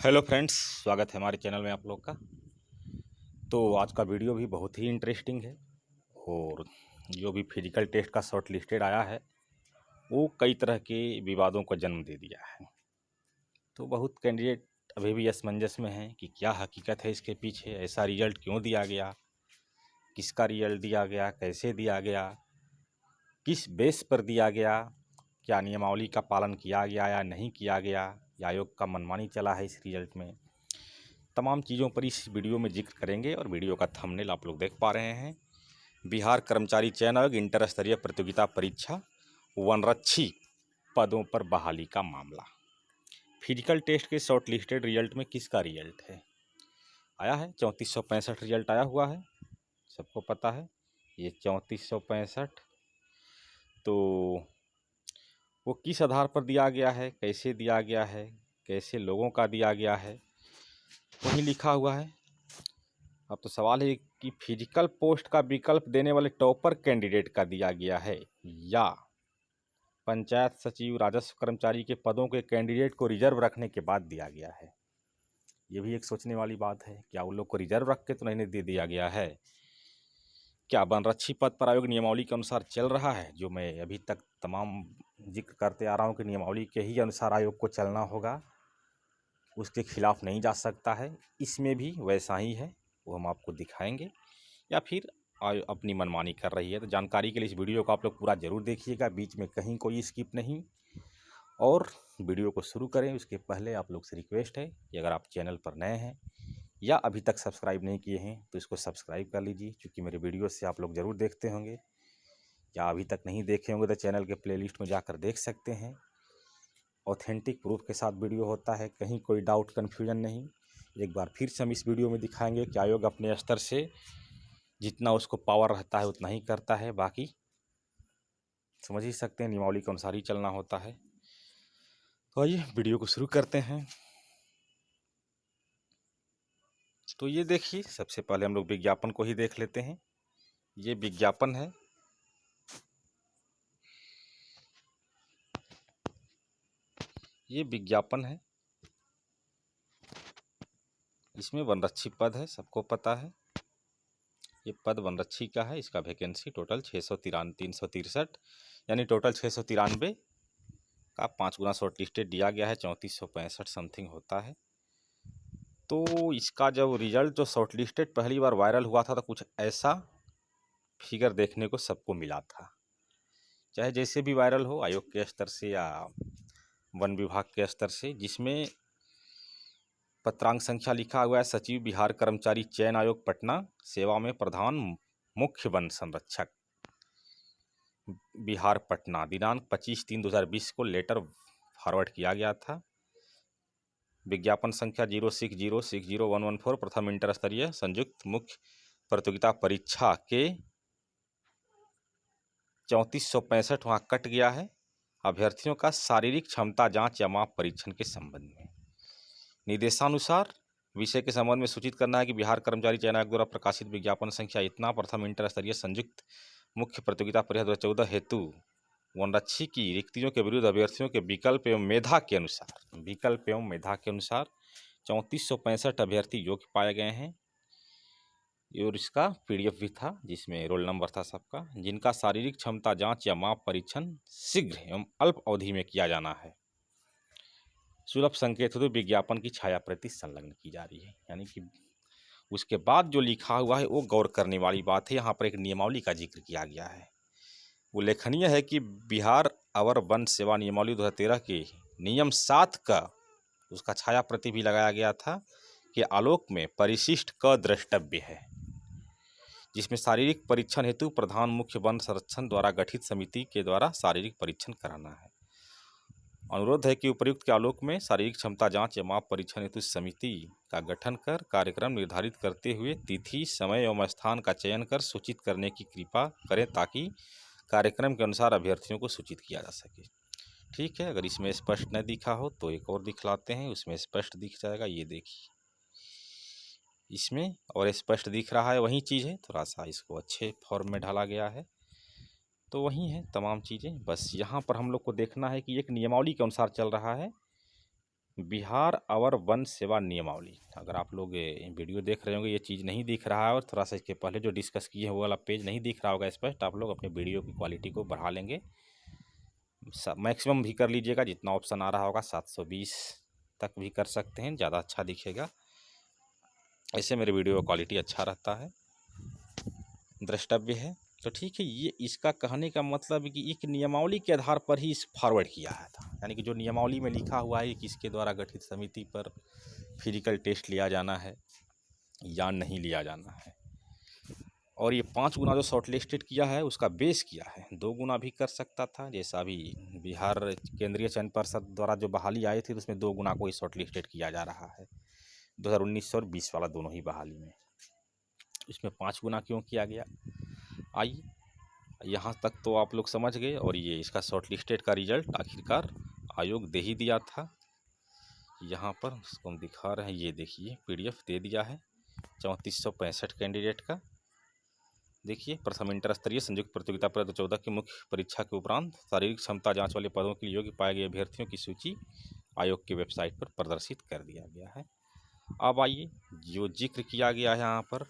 Hello friends, स्वागत है हमारे चैनल में आप लोग का। तो आज का वीडियो भी बहुत ही इंटरेस्टिंग है और जो भी फिजिकल टेस्ट का शॉर्ट लिस्टेड आया है वो कई तरह के विवादों को जन्म दे दिया है। तो बहुत कैंडिडेट अभी भी असमंजस में हैं कि क्या हकीकत है इसके पीछे, ऐसा रिजल्ट क्यों दिया गया, किसका रिजल्ट दिया गया, कैसे दिया गया, किस बेस पर दिया गया, क्या नियमावली का पालन किया गया या नहीं किया गया, या आयोग का मनमानी चला है इस रिजल्ट में। तमाम चीज़ों पर इस वीडियो में जिक्र करेंगे और वीडियो का थंबनेल आप लोग देख पा रहे हैं। बिहार कर्मचारी चयन आयोग इंटर स्तरीय प्रतियोगिता परीक्षा वनरक्षी पदों पर बहाली का मामला। फिजिकल टेस्ट के शॉर्ट लिस्टेड रिजल्ट में किसका रिजल्ट है आया है? 3465 रिजल्ट आया हुआ है, सबको पता है। ये 3465 तो वो किस आधार पर दिया गया है, कैसे दिया गया है, कैसे लोगों का दिया गया है, वही लिखा हुआ है। अब तो सवाल है कि फिजिकल पोस्ट का विकल्प देने वाले टॉपर कैंडिडेट का दिया गया है या पंचायत सचिव राजस्व कर्मचारी के पदों के कैंडिडेट को रिजर्व रखने के बाद दिया गया है। ये भी एक सोचने वाली बात है। क्या उन लोग को रिजर्व रख के तो नहीं दे दिया गया है? क्या वनरक्षी पद पर आयोग नियमावली के अनुसार चल रहा है? जो मैं अभी तक तमाम जिक्र करते आ रहा हूँ कि नियमावली के ही अनुसार आयोग को चलना होगा, उसके खिलाफ नहीं जा सकता है। इसमें भी वैसा ही है, वो हम आपको दिखाएंगे। या फिर अपनी मनमानी कर रही है। तो जानकारी के लिए इस वीडियो को आप लोग पूरा ज़रूर देखिएगा, बीच में कहीं कोई स्किप नहीं। और वीडियो को शुरू करें उसके पहले आप लोग से रिक्वेस्ट है कि अगर आप चैनल पर नए हैं या अभी तक सब्सक्राइब नहीं किए हैं तो इसको सब्सक्राइब कर लीजिए, क्योंकि मेरे वीडियो से आप लोग ज़रूर देखते होंगे, या अभी तक नहीं देखे होंगे तो चैनल के प्लेलिस्ट में जाकर देख सकते हैं। ऑथेंटिक प्रूफ के साथ वीडियो होता है, कहीं कोई डाउट कन्फ्यूजन नहीं। एक बार फिर से हम इस वीडियो में दिखाएंगे कि आयोग अपने स्तर से जितना उसको पावर रहता है उतना ही करता है, बाकी समझ ही सकते हैं नियमावली के अनुसार ही चलना होता है। तो आइए वीडियो को शुरू करते हैं। तो ये देखिए, सबसे पहले हम लोग विज्ञापन को ही देख लेते हैं। ये विज्ञापन है, ये विज्ञापन है। इसमें वनरक्षी पद है, सबको पता है। ये पद वनरक्षी का है। इसका वैकेंसी टोटल 363, यानी टोटल 693 का 5 गुना शॉर्ट लिस्टेड दिया गया है। 3465 समथिंग होता है। तो इसका जब रिजल्ट जो शॉर्ट लिस्टेड पहली बार वायरल हुआ था तो कुछ ऐसा फिगर देखने को सबको मिला था। चाहे जैसे भी वायरल हो, आयोग के स्तर से या वन विभाग के स्तर से, जिसमें पत्रांक संख्या लिखा हुआ है सचिव बिहार कर्मचारी चयन आयोग पटना, सेवा में प्रधान मुख्य वन संरक्षक बिहार पटना, दिनांक 25/3/2020 को लेटर फॉरवर्ड किया गया था। विज्ञापन संख्या 06060114 प्रथम इंटर स्तरीय संयुक्त मुख्य प्रतियोगिता परीक्षा के 3465 वहाँ कट गया है। अभ्यर्थियों का शारीरिक क्षमता जांच या माप परीक्षण के संबंध में निर्देशानुसार विषय के संबंध में सूचित करना है कि बिहार कर्मचारी चयन आयोग द्वारा प्रकाशित विज्ञापन संख्या इतना प्रथम इंटर स्तरीय संयुक्त मुख्य प्रतियोगिता परीक्षा 2014 हेतु वनरक्षी की रिक्तियों के विरुद्ध अभ्यर्थियों के विकल्प एवं मेधा के अनुसार 3465 अभ्यर्थी योग्य पाए गए हैं। और इसका PDF भी था जिसमें रोल नंबर था सबका, जिनका शारीरिक क्षमता जांच या माप परीक्षण शीघ्र एवं अल्प अवधि में किया जाना है। सुलभ संकेत हेतु विज्ञापन की छाया प्रति संलग्न की जा रही है। यानी कि उसके बाद जो लिखा हुआ है वो गौर करने वाली बात है। यहाँ पर एक नियमावली का जिक्र किया गया है। उल्लेखनीय है कि बिहार अवर वन सेवा नियमावली 2013 के नियम 7 का उसका छाया प्रति भी लगाया गया था कि आलोक में परिशिष्ट क द्रष्टव्य है, जिसमें शारीरिक परीक्षण हेतु प्रधान मुख्य वन संरक्षण द्वारा गठित समिति के द्वारा शारीरिक परीक्षण कराना है। अनुरोध है कि उपर्युक्त के आलोक में शारीरिक क्षमता जांच या माप परीक्षण हेतु समिति का गठन कर कार्यक्रम निर्धारित करते हुए तिथि, समय एवं स्थान का चयन कर सूचित करने की कृपा करें, ताकि कार्यक्रम के अनुसार अभ्यर्थियों को सूचित किया जा सके। ठीक है, अगर इसमें स्पष्ट न दिखा हो तो एक और दिखलाते हैं, उसमें स्पष्ट दिख जाएगा। ये देखिए, इसमें और स्पष्ट दिख रहा है, वही चीज़ है, थोड़ा सा इसको अच्छे फॉर्म में ढाला गया है। तो वही है तमाम चीज़ें। बस यहाँ पर हम लोग को देखना है कि एक नियमावली के अनुसार चल रहा है बिहार अवर वन सेवा नियमावली। अगर आप लोग ये वीडियो देख रहे होंगे, ये चीज़ नहीं दिख रहा है और थोड़ा सा इसके पहले जो डिस्कस किए हैं वो वाला पेज नहीं दिख रहा होगा स्पष्ट, आप लोग अपने वीडियो की क्वालिटी को बढ़ा लेंगे, मैक्सिमम भी कर लीजिएगा, जितना ऑप्शन आ रहा होगा 720 तक भी कर सकते हैं, ज़्यादा अच्छा दिखेगा, ऐसे मेरे वीडियो का क्वालिटी अच्छा रहता है, द्रष्टव्य है। तो ठीक है, ये इसका कहने का मतलब कि एक नियमावली के आधार पर ही इस फॉरवर्ड किया है था, यानी कि जो नियमावली में लिखा हुआ है कि इसके द्वारा गठित समिति पर फिजिकल टेस्ट लिया जाना है या नहीं लिया जाना है, और ये 5 गुना जो शॉर्ट लिस्टेड किया है उसका बेस किया है, 2 गुना भी कर सकता था, जैसा अभी बिहार केंद्रीय चयन पर्षद द्वारा जो बहाली आई थी उसमें 2 गुना को ही शॉर्ट लिस्टेड किया जा रहा है 2019 और 20 वाला दोनों ही बहाली में, इसमें 5 गुना क्यों किया गया। आइए, यहाँ तक तो आप लोग समझ गए, और ये इसका शॉर्ट लिस्टेड का रिजल्ट आखिरकार आयोग दे ही दिया था। यहाँ पर इसको हम दिखा रहे हैं, ये देखिए PDF दे दिया है 3465 कैंडिडेट का। देखिए, प्रथम इंटर स्तरीय संयुक्त प्रतियोगिता पद 14 की मुख्य परीक्षा के उपरांत शारीरिक क्षमता जांच वाले पदों के लिए योग्य पाए गए अभ्यर्थियों की सूची आयोग की वेबसाइट पर प्रदर्शित कर दिया गया है। अब आइए, जो जिक्र किया गया है यहाँ पर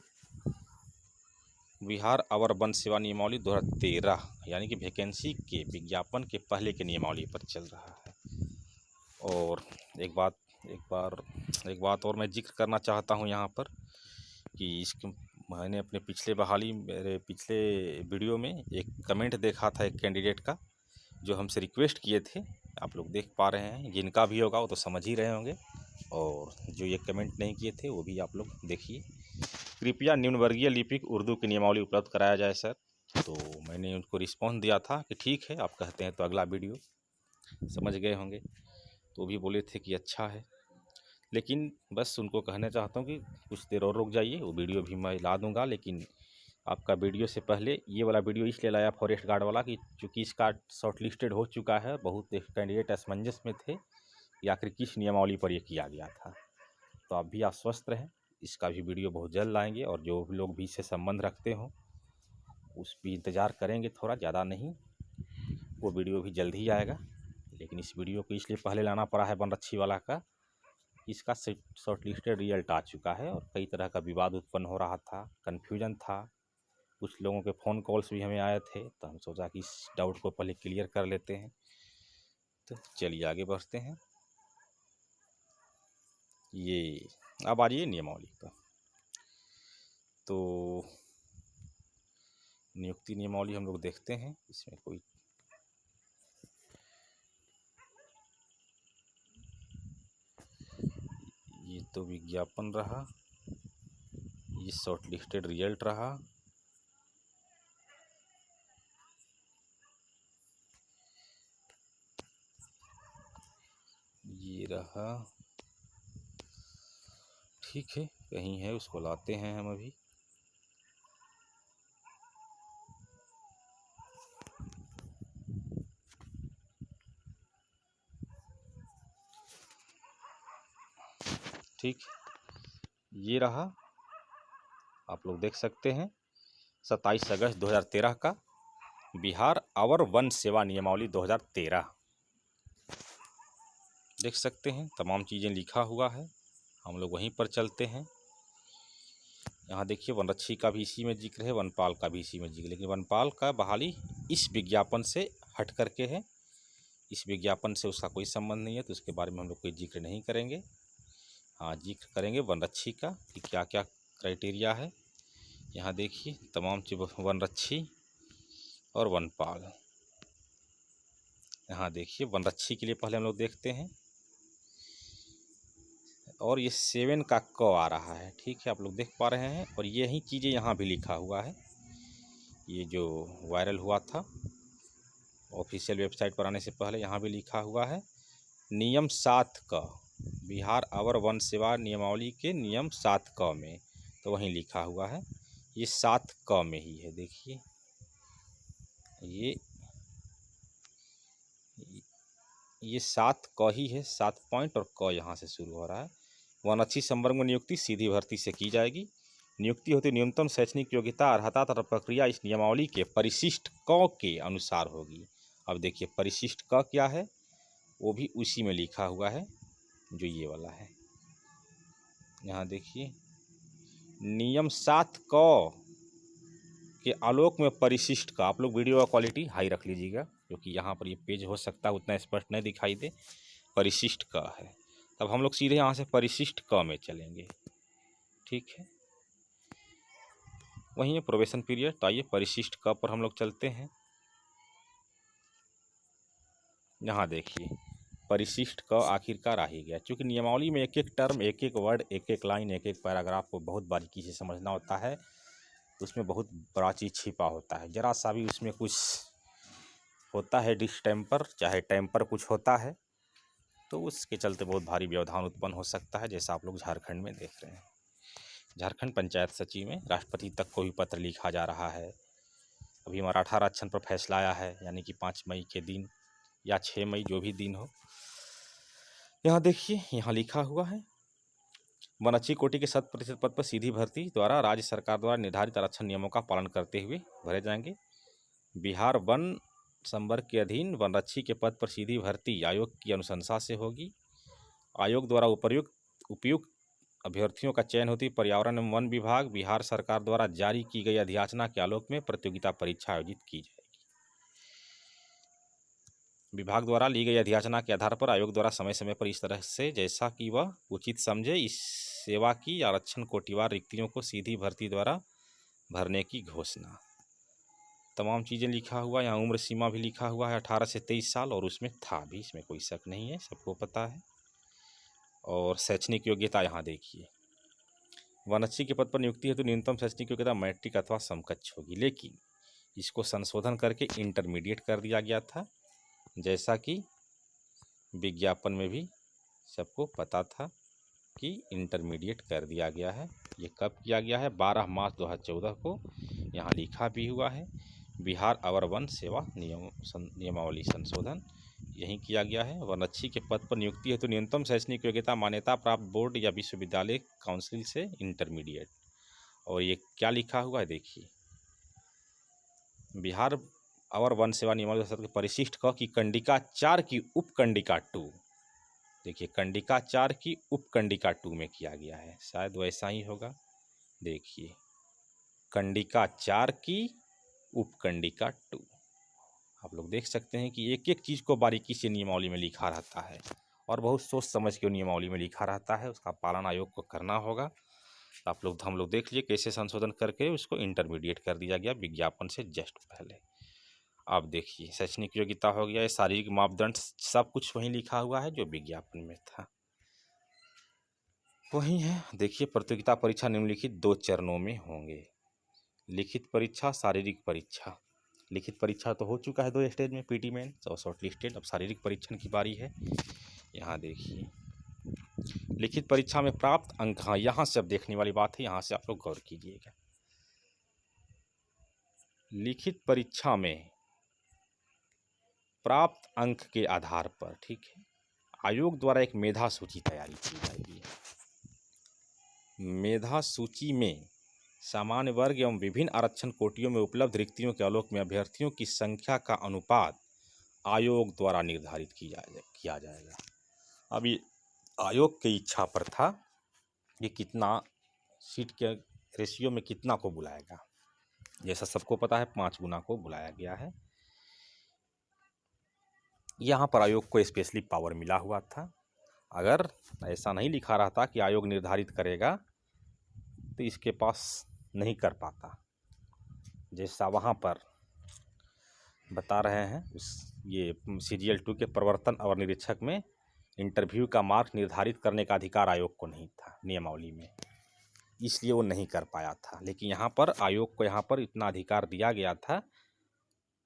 बिहार अवर वन सेवा नियमावली 2013, यानी कि वैकेंसी के विज्ञापन के पहले के नियमावली पर चल रहा है। और एक बात और मैं जिक्र करना चाहता हूँ यहाँ पर कि मैंने अपने मेरे पिछले वीडियो में एक कमेंट देखा था एक कैंडिडेट का, जो हमसे रिक्वेस्ट किए थे, आप लोग देख पा रहे हैं, जिनका भी होगा वो तो समझ ही रहे होंगे, और जो ये कमेंट नहीं किए थे वो भी आप लोग देखिए। कृपया निम्न वर्गीय लिपिक उर्दू की नियमावली उपलब्ध कराया जाए सर। तो मैंने उनको रिस्पॉन्स दिया था कि ठीक है, आप कहते हैं तो अगला वीडियो, समझ गए होंगे, तो भी बोले थे कि अच्छा है, लेकिन बस उनको कहना चाहता हूँ कि कुछ देर और रुक जाइए, वो वीडियो भी मैं ला दूंगा, लेकिन आपका वीडियो से पहले ये वाला वीडियो इसलिए लाया फॉरेस्ट गार्ड वाला कि चूँकि इसका शॉर्ट लिस्टेड हो चुका है, बहुत कैंडिडेट असमंजस में थे कि आखिर किस नियमावली पर ये किया गया था। तो आप भी आश्वस्त रहें, इसका भी वीडियो बहुत जल्द लाएंगे, और जो लोग भी इससे संबंध रखते हों उस भी इंतज़ार करेंगे, थोड़ा ज़्यादा नहीं, वो वीडियो भी जल्द ही आएगा। लेकिन इस वीडियो को इसलिए पहले लाना पड़ा है बनरक्षी वाला का, इसका शॉर्ट लिस्टेड रिजल्ट आ चुका है और कई तरह का विवाद उत्पन्न हो रहा था, कन्फ्यूजन था, कुछ लोगों के फ़ोन कॉल्स भी हमें आए थे, तो हम सोचा कि इस डाउट को पहले क्लियर कर लेते हैं। तो चलिए आगे बढ़ते हैं। ये अब आ जाइए नियमावली पर। तो नियुक्ति नियमावली हम लोग देखते हैं, इसमें कोई ये तो विज्ञापन रहा, ये शॉर्ट लिस्टेड रिजल्ट रहा, ये रहा, ठीक है, कहीं है उसको लाते हैं हम अभी। ठीक, ये रहा, आप लोग देख सकते हैं 27 अगस्त 2013 का बिहार अवर वन सेवा नियमावली 2013, देख सकते हैं तमाम चीज़ें लिखा हुआ है। हम लोग वहीं पर चलते हैं। यहाँ देखिए, वनरक्षी का भी इसी में जिक्र है, वनपाल का भी इसी में जिक्र, लेकिन वनपाल का बहाली इस विज्ञापन से हट करके है, इस विज्ञापन से उसका कोई संबंध नहीं है, तो उसके बारे में हम लोग कोई जिक्र नहीं करेंगे। हाँ, जिक्र करेंगे वनरक्षी का कि क्या क्या क्राइटेरिया है। यहाँ देखिए तमाम चीज़, वनरक्षी और वनपाल। यहाँ देखिए वनरक्षी के लिए पहले हम लोग देखते हैं, और ये 7 का क आ रहा है, ठीक है, आप लोग देख पा रहे हैं, और यही चीज़ें यहाँ भी लिखा हुआ है, ये जो वायरल हुआ था ऑफिशियल वेबसाइट पर आने से पहले, यहाँ भी लिखा हुआ है नियम 7 क, बिहार अवर वन सेवा नियमावली के नियम 7 क में, तो वहीं लिखा हुआ है, ये 7 क में ही है। देखिए ये 7 क ही है, 7 पॉइंट और क यहाँ से शुरू हो रहा है। वनरक्षी संवर्ग में नियुक्ति सीधी भर्ती से की जाएगी। नियुक्ति होती न्यूनतम शैक्षणिक योग्यता, अर्हता तथा प्रक्रिया इस नियमावली के परिशिष्ट क के अनुसार होगी। अब देखिए परिशिष्ट क क्या है, वो भी उसी में लिखा हुआ है, जो ये वाला है, यहाँ देखिए, नियम 7 क के आलोक में परिशिष्ट का, आप लोग वीडियो का क्वालिटी हाई रख लीजिएगा क्योंकि यहाँ पर ये पेज हो सकता है उतना स्पष्ट नहीं दिखाई दे। परिशिष्ट क है, तब हम लोग सीधे यहाँ से परिशिष्ट क में चलेंगे, ठीक है। वहीं है प्रोबेशन पीरियड, तो आइए परिशिष्ट क पर हम लोग चलते हैं। यहाँ देखिए परिशिष्ट क आखिरकार आ ही गया, क्योंकि नियमावली में एक एक टर्म, एक एक वर्ड, एक एक लाइन, एक एक पैराग्राफ को बहुत बारीकी से समझना होता है। उसमें बहुत बड़ा चीज़ छिपा होता है, जरा सा भी उसमें कुछ होता है डिस्टेम्पर, चाहे टेम्पर कुछ होता है, तो उसके चलते बहुत भारी व्यवधान उत्पन्न हो सकता है, जैसा आप लोग झारखंड में देख रहे हैं। झारखंड पंचायत सचिव में राष्ट्रपति तक को भी पत्र लिखा जा रहा है। अभी मराठा आरक्षण पर फैसला आया है, यानी कि 5 मई के दिन या 6 मई, जो भी दिन हो। यहाँ देखिए, यहाँ लिखा हुआ है, वनरक्षी कोटि के 100% पद पर सीधी भर्ती द्वारा राज्य सरकार द्वारा निर्धारित आरक्षण नियमों का पालन करते हुए भरे जाएंगे। बिहार वन संवर्ग के अधीन वनरक्षी के पद पर सीधी भर्ती आयोग की अनुशंसा से होगी। आयोग द्वारा उपयुक्त अभ्यर्थियों का चयन होती पर्यावरण एवं वन विभाग बिहार सरकार द्वारा जारी की गई अधियाचना के आलोक में प्रतियोगिता परीक्षा आयोजित की जाएगी। विभाग द्वारा ली गई अधियाचना के आधार पर आयोग द्वारा समय समय पर इस तरह से जैसा कि वह उचित समझे इस सेवा की आरक्षण कोटिवार रिक्तियों को सीधी भर्ती द्वारा भरने की घोषणा। तमाम चीज़ें लिखा हुआ, यहाँ उम्र सीमा भी लिखा हुआ है 18 से 23 साल, और उसमें था भी, इसमें कोई शक नहीं है, सबको पता है। और शैक्षणिक योग्यता यहाँ देखिए, वनरक्षी के पद पर नियुक्ति हेतु न्यूनतम शैक्षणिक योग्यता मैट्रिक अथवा समकक्ष होगी, लेकिन इसको संशोधन करके इंटरमीडिएट कर दिया गया था, जैसा कि विज्ञापन में भी सबको पता था कि इंटरमीडिएट कर दिया गया है। ये कब किया गया है? 12 मार्च 2014 को, यहाँ लिखा भी हुआ है, बिहार अवर वन सेवा नियमावली संशोधन यही किया गया है। वनरक्षी के पद पर नियुक्ति हेतु न्यूनतम शैक्षणिक योग्यता मान्यता प्राप्त बोर्ड या विश्वविद्यालय काउंसिल से इंटरमीडिएट। और ये क्या लिखा हुआ है देखिए, बिहार अवर वन सेवा नियमावली के परिशिष्ट क की कंडिका 4 की उपकंडिका 2, देखिए कंडिका 4 की उपकंडिका 2 में किया गया है, शायद वैसा ही होगा। देखिए कंडिका 4 की उपकंडिका 2, आप लोग देख सकते हैं कि एक एक चीज़ को बारीकी से नियमावली में लिखा रहता है और बहुत सोच समझ के नियमावली में लिखा रहता है, उसका पालन आयोग को करना होगा। हम लोग देख लीजिए कैसे संशोधन करके उसको इंटरमीडिएट कर दिया गया विज्ञापन से जस्ट पहले। आप देखिए शैक्षणिक योग्यता हो गया, शारीरिक मापदंड सब कुछ वहीं लिखा हुआ है जो विज्ञापन में था, वही है। देखिए प्रतियोगिता परीक्षा निम्नलिखित 2 चरणों में होंगे, लिखित परीक्षा, शारीरिक परीक्षा। लिखित परीक्षा तो हो चुका है 2 स्टेज में, पीटी मेंस और शॉर्ट लिस्टेड, अब शारीरिक परीक्षण की बारी है। यहाँ देखिए लिखित परीक्षा में प्राप्त अंक, हाँ यहाँ से अब देखने वाली बात है, यहाँ से आप लोग गौर कीजिएगा। लिखित परीक्षा में प्राप्त अंक के आधार पर, ठीक है, आयोग द्वारा एक मेधा सूची तैयारी की जाएगी। मेधा सूची में सामान्य वर्ग एवं विभिन्न आरक्षण कोटियों में उपलब्ध रिक्तियों के आलोक में अभ्यर्थियों की संख्या का अनुपात आयोग द्वारा निर्धारित किया जाएगा। अभी आयोग की इच्छा पर था कि कितना सीट के रेशियो में कितना को बुलाएगा, जैसा सबको पता है 5 गुना को बुलाया गया है। यहाँ पर आयोग को स्पेशली पावर मिला हुआ था, अगर ऐसा नहीं लिखा रहता कि आयोग निर्धारित करेगा तो इसके पास नहीं कर पाता, जैसा वहाँ पर बता रहे हैं ये CGL 2 के प्रवर्तन और निरीक्षक में इंटरव्यू का मार्क निर्धारित करने का अधिकार आयोग को नहीं था नियमावली में, इसलिए वो नहीं कर पाया था। लेकिन यहाँ पर आयोग को यहाँ पर इतना अधिकार दिया गया था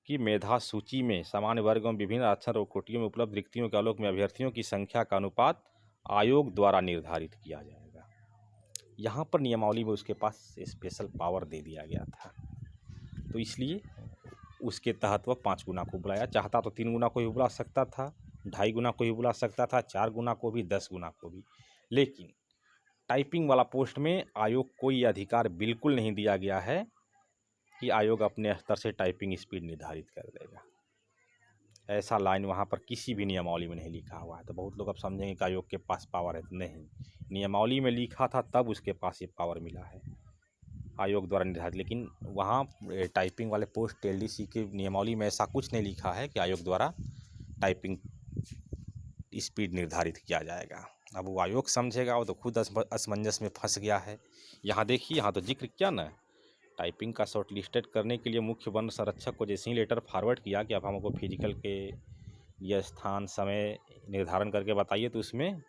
कि मेधा सूची में सामान्य वर्ग एवं विभिन्न आरक्षण कोटियों में उपलब्ध रिक्तियों के आलोक में अभ्यर्थियों की संख्या का अनुपात आयोग द्वारा निर्धारित किया जाएगा। यहाँ पर नियमावली में उसके पास स्पेशल पावर दे दिया गया था, तो इसलिए उसके तहत वह 5 गुना को बुलाया। चाहता तो 3 गुना को भी बुला सकता था, 2.5 गुना को भी बुला सकता था, 4 गुना को भी, 10 गुना को भी, लेकिन टाइपिंग वाला पोस्ट में आयोग को ये अधिकार बिल्कुल नहीं दिया गया है कि आयोग अपने स्तर से टाइपिंग स्पीड निर्धारित कर देगा। ऐसा लाइन वहाँ पर किसी भी नियमावली में नहीं लिखा हुआ है। तो बहुत लोग अब समझेंगे कि आयोग के पास पावर है, तो नहीं, नियमावली में लिखा था तब उसके पास ये पावर मिला है आयोग द्वारा निर्धारित। लेकिन वहाँ टाइपिंग वाले पोस्ट एलडीसी के नियमावली में ऐसा कुछ नहीं लिखा है कि आयोग द्वारा टाइपिंग स्पीड निर्धारित किया जाएगा। अब वो आयोग समझेगा, वो तो खुद असमंजस में फंस गया है। यहाँ देखिए, यहाँ तो जिक्र किया ना, टाइपिंग का शॉर्ट लिस्टेड करने के लिए मुख्य वन संरक्षक को जैसे ही लेटर फॉरवर्ड किया कि अब हमको फिजिकल के ये स्थान समय निर्धारण करके बताइए, तो उसमें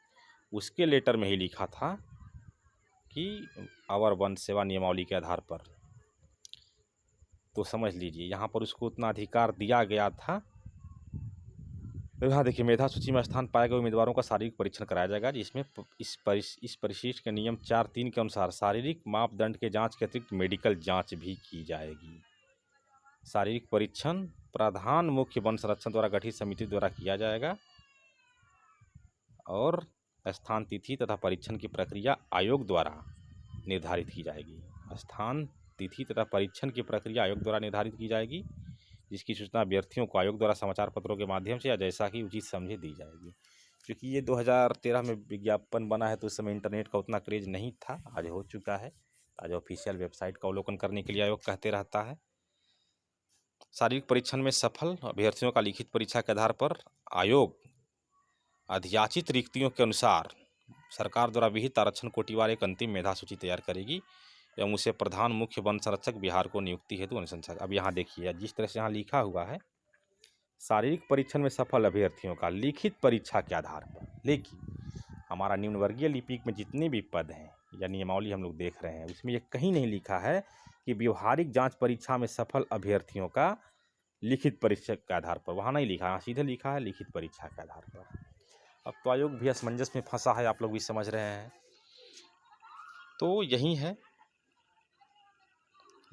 उसके लेटर में ही लिखा था कि अवर वन सेवा नियमावली के आधार पर। तो समझ लीजिए यहाँ पर उसको उतना अधिकार दिया गया था। तो यहाँ देखिए, मेधा सूची में स्थान पाए गए उम्मीदवारों का शारीरिक परीक्षण कराया जाएगा, जिसमें इस परिशिष्ट के नियम 4(3) के अनुसार शारीरिक मापदंड के जांच के अतिरिक्त मेडिकल जांच भी की जाएगी। शारीरिक परीक्षण प्रधान मुख्य वन संरक्षण द्वारा गठित समिति द्वारा किया जाएगा और स्थान, तिथि तथा परीक्षण की प्रक्रिया आयोग द्वारा निर्धारित की जाएगी। स्थान, तिथि तथा परीक्षण की प्रक्रिया आयोग द्वारा निर्धारित की जाएगी, जिसकी सूचना अभ्यर्थियों को आयोग द्वारा समाचार पत्रों के माध्यम से या जैसा कि उचित समझे दी जाएगी। क्योंकि ये 2013 में विज्ञापन बना है, तो उस समय इंटरनेट का उतना क्रेज नहीं था, आज हो चुका है। आज ऑफिशियल वेबसाइट का अवलोकन करने के लिए आयोग कहते रहता है। शारीरिक परीक्षण में सफल अभ्यर्थियों का लिखित परीक्षा के आधार पर आयोग अधियाचित रिक्तियों के अनुसार सरकार द्वारा विहित आरक्षण कोटिवार एक अंतिम मेधा सूची तैयार करेगी एवं उसे प्रधान मुख्य वन संरक्षक बिहार को नियुक्ति हेतु अनुशंसा। अब यहाँ देखिए, जिस तरह से यहाँ लिखा हुआ है, शारीरिक परीक्षण में सफल अभ्यर्थियों का लिखित परीक्षा के आधार पर, लेकिन हमारा निम्न वर्गीय लिपिक में जितने भी पद हैं या नियमावली हम लोग देख रहे हैं, उसमें ये कहीं नहीं लिखा है कि व्यवहारिक जांच परीक्षा में सफल अभ्यर्थियों का लिखित परीक्षा के आधार पर। वहाँ नहीं लिखा है, सीधे लिखा है लिखित परीक्षा के आधार पर। अब तो आयोग भी असमंजस में फंसा है, आप लोग भी समझ रहे हैं। तो यही है,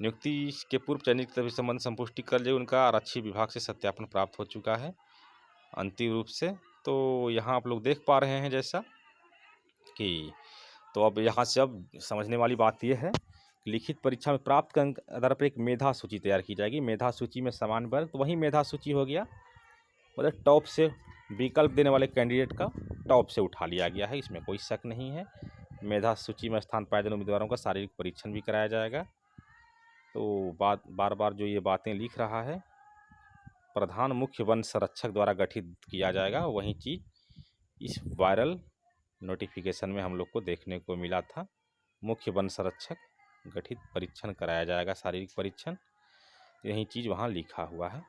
नियुक्ति के पूर्व चयनित सभी संबंध संपुष्टि कर ले उनका आरक्षी विभाग से सत्यापन प्राप्त हो चुका है अंतिम रूप से। तो यहाँ आप लोग देख पा रहे हैं जैसा कि, तो अब यहाँ से अब समझने वाली बात यह है कि लिखित परीक्षा में प्राप्त अंक आधार पर एक मेधा सूची तैयार की जाएगी। मेधा सूची में समान वर्ग, तो वही मेधा सूची हो गया, मतलब टॉप से विकल्प देने वाले कैंडिडेट का टॉप से उठा लिया गया है, इसमें कोई शक नहीं है। मेधा सूची में स्थान पाए जाने उम्मीदवारों का शारीरिक परीक्षण भी कराया जाएगा। तो बार बार जो ये बातें लिख रहा है, प्रधान मुख्य वन संरक्षक द्वारा गठित किया जाएगा, वही चीज़ इस वायरल नोटिफिकेशन में हम लोग को देखने को मिला था। मुख्य वन संरक्षक गठित परीक्षण कराया जाएगा, शारीरिक परीक्षण, यही चीज़ वहाँ लिखा हुआ है।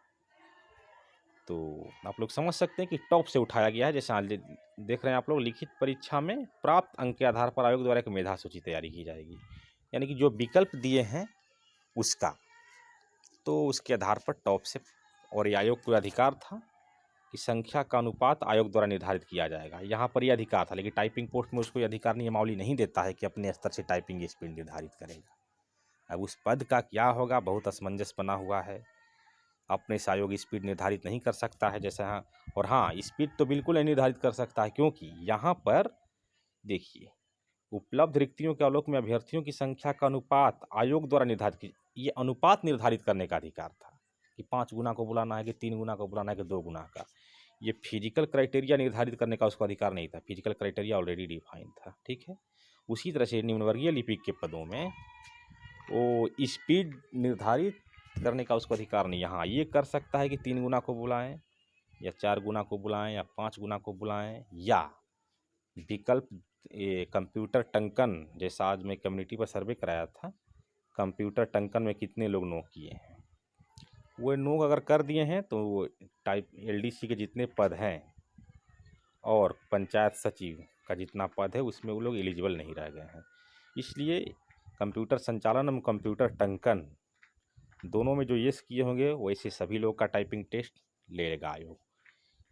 तो आप लोग समझ सकते हैं कि टॉप से उठाया गया है। जैसे आज देख रहे हैं आप लोग, लिखित परीक्षा में प्राप्त अंक के आधार पर आयोग द्वारा एक मेधा सूची तैयारी की जाएगी, यानी कि जो विकल्प दिए हैं उसका, तो उसके आधार पर टॉप से। और ये आयोग को अधिकार था कि संख्या का अनुपात आयोग द्वारा निर्धारित किया जाएगा, यहाँ पर ये अधिकार था। लेकिन टाइपिंग पोस्ट में उसको अधिकार नियमावली नहीं देता है कि अपने स्तर से टाइपिंग स्पीड निर्धारित करेगा। अब उस पद का क्या होगा, बहुत असमंजस बना हुआ है। अपने से आयोग स्पीड निर्धारित नहीं कर सकता है जैसे, हाँ, और हाँ, स्पीड तो बिल्कुल नहीं निर्धारित कर सकता है, क्योंकि यहाँ पर देखिए, उपलब्ध रिक्तियों के आलोक में अभ्यर्थियों की संख्या का अनुपात आयोग द्वारा निर्धारित की, ये अनुपात निर्धारित करने का अधिकार था कि 5 गुना को बुलाना है कि 3 गुना को बुलाना है कि 2 गुना का। ये फिजिकल क्राइटेरिया निर्धारित करने का उसको अधिकार नहीं था, फिजिकल क्राइटेरिया ऑलरेडी डिफाइन था, ठीक है। उसी तरह से निम्नवर्गीय लिपिक के पदों में वो स्पीड निर्धारित करने का उसको अधिकार नहीं। यहाँ ये कर सकता है कि 3 गुना को बुलाएं या 4 गुना को बुलाएं या 5 गुना को बुलाएं, या विकल्प ये कंप्यूटर टंकन, जैसा आज मैं कम्युनिटी पर सर्वे कराया था, कंप्यूटर टंकन में कितने लोग नो किए हैं, वो नो अगर कर दिए हैं तो टाइप एलडीसी के जितने पद हैं और पंचायत सचिव का जितना पद है उसमें वो लोग एलिजिबल नहीं रह गए हैं। इसलिए कंप्यूटर संचालन एवं कंप्यूटर टंकन दोनों में जो यस किए होंगे वैसे सभी लोग का टाइपिंग टेस्ट लेगा आयोग।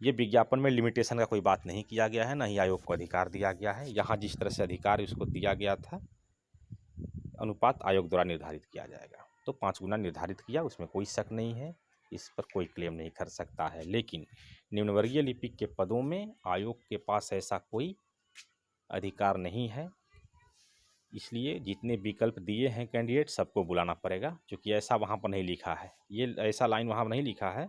ये विज्ञापन में लिमिटेशन का कोई बात नहीं किया गया है, ना ही आयोग को अधिकार दिया गया है। यहाँ जिस तरह से अधिकार उसको दिया गया था, अनुपात आयोग द्वारा निर्धारित किया जाएगा। तो 5 गुना निर्धारित किया, उसमें कोई शक नहीं है, इस पर कोई क्लेम नहीं कर सकता है। लेकिन निम्नवर्गीय लिपिक के पदों में आयोग के पास ऐसा कोई अधिकार नहीं है, इसलिए जितने विकल्प दिए हैं कैंडिडेट सबको बुलाना पड़ेगा, क्योंकि ऐसा वहाँ पर नहीं लिखा है, ये ऐसा लाइन वहाँ पर नहीं लिखा है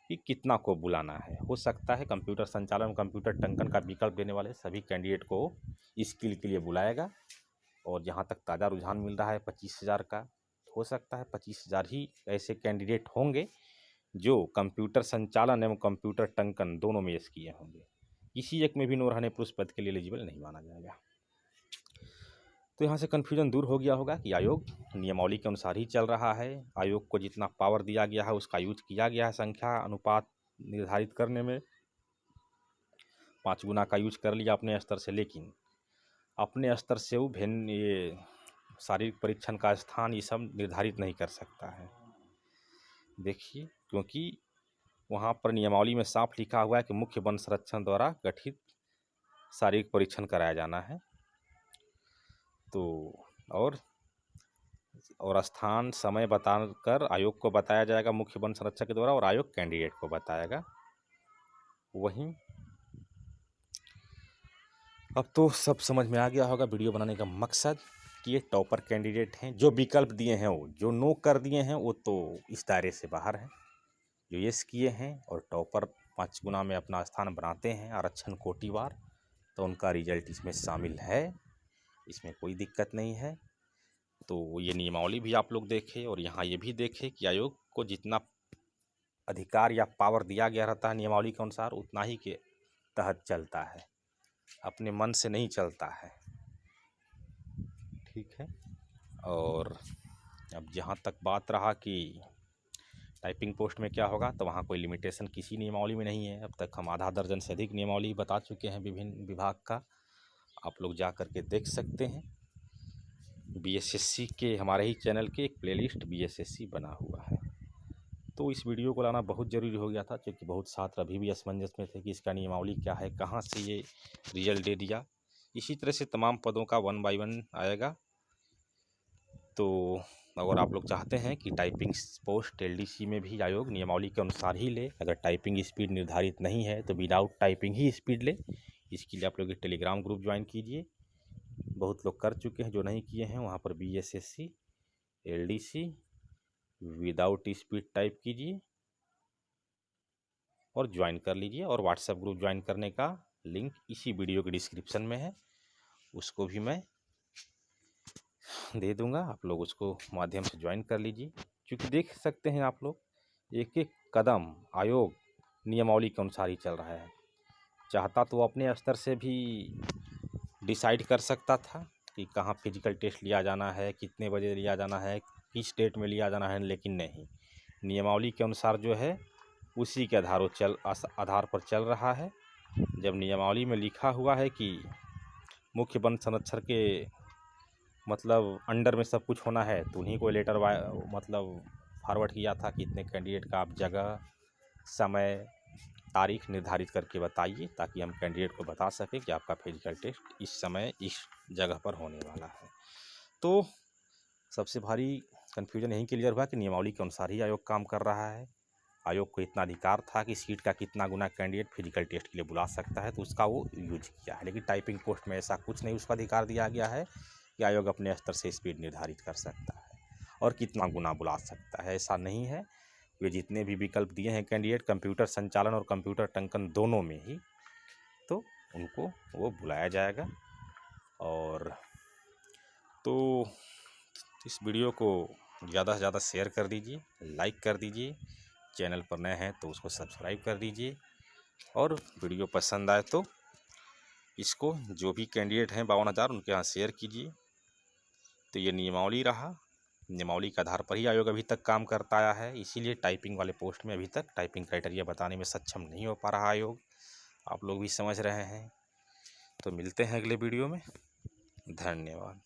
कि कितना को बुलाना है। हो सकता है कंप्यूटर संचालन, कंप्यूटर टंकन का विकल्प देने वाले सभी कैंडिडेट को स्किल के लिए बुलाएगा। और जहाँ तक ताज़ा रुझान मिल रहा है 25,000 का, हो सकता है 25,000 ही ऐसे कैंडिडेट होंगे जो कंप्यूटर संचालन एवं कंप्यूटर टंकन दोनों में यस किए होंगे। किसी एक में भी नो रहने पर उस पद के लिए एलिजिबल नहीं माना जाएगा। तो यहाँ से कन्फ्यूजन दूर हो गया होगा कि आयोग नियमावली के अनुसार ही चल रहा है। आयोग को जितना पावर दिया गया है उसका यूज किया गया है संख्या अनुपात निर्धारित करने में, 5 गुना का यूज कर लिया अपने स्तर से, लेकिन अपने स्तर से वो भिन्न ये शारीरिक परीक्षण का स्थान ये सब निर्धारित नहीं कर सकता है। देखिए, क्योंकि वहाँ पर नियमावली में साफ लिखा हुआ है कि मुख्य वन संरक्षण द्वारा गठित शारीरिक परीक्षण कराया जाना है। तो और स्थान समय बताकर आयोग को बताया जाएगा मुख्य वन संरक्षक के द्वारा, और आयोग कैंडिडेट को बताएगा। वहीं अब तो सब समझ में आ गया होगा वीडियो बनाने का मकसद कि ये टॉपर कैंडिडेट हैं। जो विकल्प दिए हैं वो, जो नो कर दिए हैं वो तो इस दायरे से बाहर हैं। जो यस किए हैं और टॉपर 5 गुना में अपना स्थान बनाते हैं आरक्षण कोटिवार, तो उनका रिजल्ट इसमें शामिल है, इसमें कोई दिक्कत नहीं है। तो ये नियमावली भी आप लोग देखें और यहाँ ये भी देखें कि आयोग को जितना अधिकार या पावर दिया गया रहता है नियमावली के अनुसार उतना ही के तहत चलता है, अपने मन से नहीं चलता है। ठीक है। और अब जहाँ तक बात रहा कि टाइपिंग पोस्ट में क्या होगा, तो वहाँ कोई लिमिटेशन किसी नियमावली में नहीं है। अब तक हम आधा दर्जन से अधिक नियमावली बता चुके हैं विभिन्न विभाग का, आप लोग जा कर के देख सकते हैं। बीएसएससी के हमारे ही चैनल के एक प्लेलिस्ट बीएसएससी बना हुआ है। तो इस वीडियो को लाना बहुत ज़रूरी हो गया था, क्योंकि बहुत छात्र अभी भी असमंजस में थे कि इसका नियमावली क्या है, कहाँ से ये रिजल्ट दे दिया। इसी तरह से तमाम पदों का 1 बाय 1 आएगा। तो अगर आप लोग चाहते हैं कि टाइपिंग पोस्ट एलडीसी में भी आयोग नियमावली के अनुसार ही ले, अगर टाइपिंग स्पीड निर्धारित नहीं है तो विदाउट टाइपिंग ही स्पीड ले, इसके लिए आप लोग एक टेलीग्राम ग्रुप ज्वाइन कीजिए। बहुत लोग कर चुके हैं, जो नहीं किए हैं वहाँ पर BSSC LDC without speed type कीजिए और ज्वाइन कर लीजिए। और व्हाट्सएप ग्रुप ज्वाइन करने का लिंक इसी वीडियो के डिस्क्रिप्शन में है, उसको भी मैं दे दूंगा, आप लोग उसको माध्यम से ज्वाइन कर लीजिए। क्योंकि देख सकते हैं आप लोग एक एक कदम आयोग नियमावली के अनुसार ही चल रहा है। चाहता तो अपने स्तर से भी डिसाइड कर सकता था कि कहाँ फिजिकल टेस्ट लिया जाना है, कितने बजे लिया जाना है, किस डेट में लिया जाना है, लेकिन नहीं, नियमावली के अनुसार जो है उसी के आधार पर चल रहा है। जब नियमावली में लिखा हुआ है कि मुख्य वन संरक्षक के मतलब अंडर में सब कुछ होना है, तो उन्हीं को लेटर मतलब फॉरवर्ड किया था कि इतने कैंडिडेट का आप जगह समय तारीख निर्धारित करके बताइए, ताकि हम कैंडिडेट को बता सकें कि आपका फिजिकल टेस्ट इस समय इस जगह पर होने वाला है। तो सबसे भारी कन्फ्यूजन यहीं क्लियर हुआ कि नियमावली के अनुसार ही आयोग काम कर रहा है। आयोग को इतना अधिकार था कि सीट का कितना गुना कैंडिडेट फिजिकल टेस्ट के लिए बुला सकता है, तो उसका वो यूज किया है। लेकिन टाइपिंग पोस्ट में ऐसा कुछ नहीं, उसका अधिकार दिया गया है कि आयोग अपने स्तर से स्पीड निर्धारित कर सकता है और कितना गुना बुला सकता है, ऐसा नहीं है। वे जितने भी विकल्प दिए हैं कैंडिडेट कंप्यूटर संचालन और कंप्यूटर टंकन दोनों में ही, तो उनको वो बुलाया जाएगा। और तो इस वीडियो को ज़्यादा से ज़्यादा शेयर कर दीजिए, लाइक कर दीजिए, चैनल पर नए हैं तो उसको सब्सक्राइब कर दीजिए, और वीडियो पसंद आए तो इसको जो भी कैंडिडेट हैं 52,000 उनके यहाँ शेयर कीजिए। तो ये नियमावली रहा, नियमावली के आधार पर ही आयोग अभी तक काम करता आया है, इसीलिए टाइपिंग वाले पोस्ट में अभी तक टाइपिंग क्राइटेरिया बताने में सक्षम नहीं हो पा रहा आयोग, आप लोग भी समझ रहे हैं। तो मिलते हैं अगले वीडियो में, धन्यवाद।